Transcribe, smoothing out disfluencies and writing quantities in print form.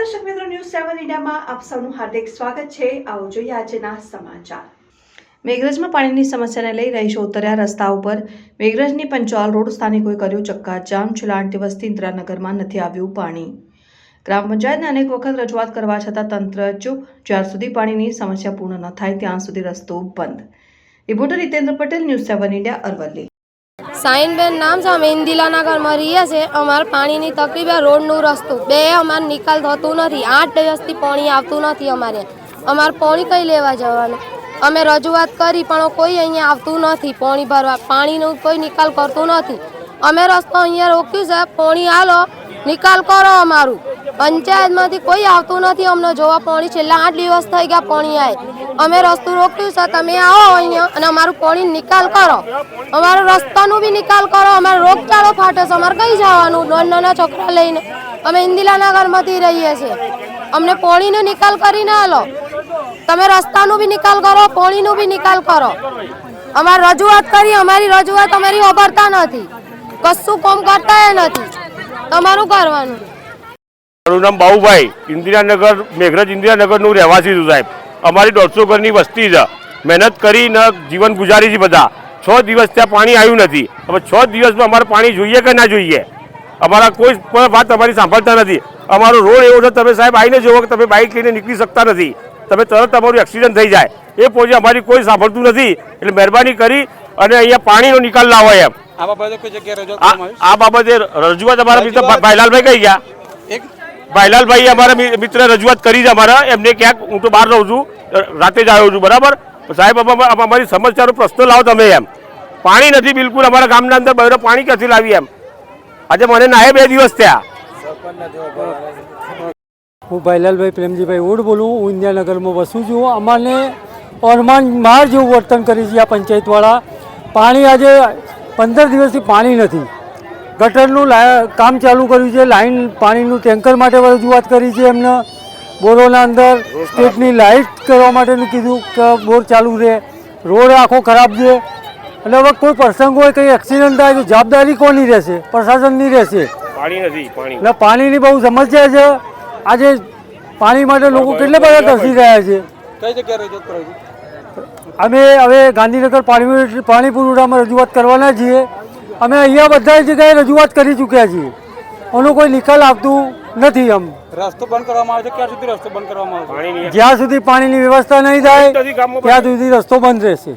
દર્શક મિત્રો, ન્યૂઝ 7 ઇન્ડિયામાં આપ સૌનું હાર્દિક સ્વાગત છે। આવો જોઈએ આજના સમાચાર। મેઘરજમાં પાણીની સમસ્યાને લઈ રહીશો ઉતર્યા રસ્તા ઉપર। મેઘરજની પંચાલ રોડ સ્થાનિકોએ કર્યું ચક્કાજામ। છેલ્લા 8 દિવસથી ઇન્દિરાનગરમાં નથી આવ્યું પાણી। ગ્રામ પંચાયતને અનેક વખત રજૂઆત કરવા છતાં તંત્ર ચૂપ। જ્યાં સુધી પાણીની સમસ્યા પૂર્ણ ન થાય ત્યાં સુધી રસ્તો બંધ। Reporter Hitendra Patel, news 7 India, Aravalli. Sainaben નામ છે, અમે ઇન્દિરાનગરમાં રહીએ છીએ। અમારે પાણીની તકલીફ, રોડનું રસ્તું બે અમારે નિકાલ થતું નથી। 8 દિવસથી પાણી આવતું નથી। અમારે પાણી કઈ લેવા જવાનું? અમે રજૂઆત કરી પણ કોઈ અહીંયા આવતું નથી પાણી ભરવા। પાણીનો કોઈ નિકાલ કરતું નથી। અમે રસ્તો અહીંયા રોક્યું છે, પાણી હાલો નિકાલ કરો। અમારું પંચાયતમાંથી કોઈ આવતું નથી અમને જોવા પાણી। છેલ્લા 8 દિવસ થઈ ગયા પાણી આવે। અમે રસ્તો રોક્યું છે, તમે આવો અહીંયા અને અમારું પાણી નિકાલ કરો। અમારો રસ્તાનું બી નિકાલ કરો। અમારો રોગચાળો ફાટે છે, અમારે કઈ જવાનું? નાના છોકરા લઈને અમે ઇન્દિરાનગરમાંથી રહીએ છીએ। અમને પાણીનો નિકાલ કરીને આલો। તમે રસ્તાનું બી નિકાલ કરો, પાણીનું બી નિકાલ કરો। અમારે રજૂઆત કરી, અમારી રજૂઆત અમારી વાપરતા નથી, કશું કામ કરતા નથી। તમારું કરવાનું? મારું નામ બાબુભાઈ, ઇન્દિરાનગર, મેઘરજ ઇન્દિરાનગરનું રહેવાસી છું સાહેબ। અમારી 150 ઘરની વસ્તી છે। મહેનત કરીને જીવન ગુજારી છે બધા। 6 દિવસ ત્યાં પાણી આવ્યું નથી। હવે 6 દિવસમાં અમારે પાણી જોઈએ કે ના જોઈએ? અમારા કોઈ પણ વાત અમારી સાંભળતા નથી। અમારો રોડ એવો છે, તમે સાહેબ આવીને જુઓ કે તમે બાઇક લઈને નીકળી શકતા નથી। તમે તરત તમારું એક્સિડન્ટ થઈ જાય એ પહોંચે અમારી કોઈ સાંભળતું નથી। એટલે મહેરબાની કરી અને અહીંયા પાણીનો નિકાલ લાવો એમ। આ બાબતે રજૂઆત અમારા મિત્ર ભાઈલાલભાઈ કઈ ગયા? ભાઈલાલભાઈ અમારા મિત્ર રજૂઆત કરી છે અમારા। એમને ક્યાંક, હું તો બહાર રહું છું, રાતે જ આવ્યો છું, બરાબર સાહેબ? અમારી સમસ્યાનો પ્રશ્ન લાવો તમે એમ। પાણી નથી બિલકુલ અમારા ગામના અંદર। બહાર પાણી ક્યાંથી લાવી એમ? આજે મને નાહે 2 દિવસ થયા। હું ભાઈલાલભાઈ પ્રેમજીભાઈ ઓડ બોલું। હું ઇન્દિરાનગરમાં વસું છું। અમારે ઓરમાન માર જેવું વર્તન કરી છે આ પંચાયતવાળા। પાણી આજે 15 દિવસથી પાણી નથી। ગટરનું કામ ચાલુ કર્યું છે, લાઈન પાણીનું ટેન્કર માટે રજૂઆત કરી છે એમને। બોરોના અંદર સ્ટેટની લાઇટ કરવા માટેનું કીધું કે બોર ચાલુ રહે। રોડ આખો ખરાબ છે। એટલે હવે કોઈ પ્રસંગ હોય, કંઈ એક્સિડન્ટ થાય તો જવાબદારી કોની રહેશે? પ્રશાસનની રહેશે। એટલે પાણીની બહુ સમસ્યા છે। આજે પાણી માટે લોકો કેટલા બધા તરસી રહ્યા છે। કઈ જગ્યાએ રજૂઆત કરો છો? અમે હવે ગાંધીનગર પાણી પુરવઠામાં રજૂઆત કરવાના છીએ। અમે અહીંયા બધા જગ્યાએ રજૂઆત કરી ચૂક્યા છીએ। એનો કોઈ નિકાલ આવતું નથી। આમ રસ્તો બંધ કરવામાં આવે છે, ક્યાં સુધી રસ્તો બંધ કરવામાં આવે છે? જ્યાં સુધી પાણીની વ્યવસ્થા નહીં થાય ત્યાં સુધી રસ્તો બંધ રહેશે।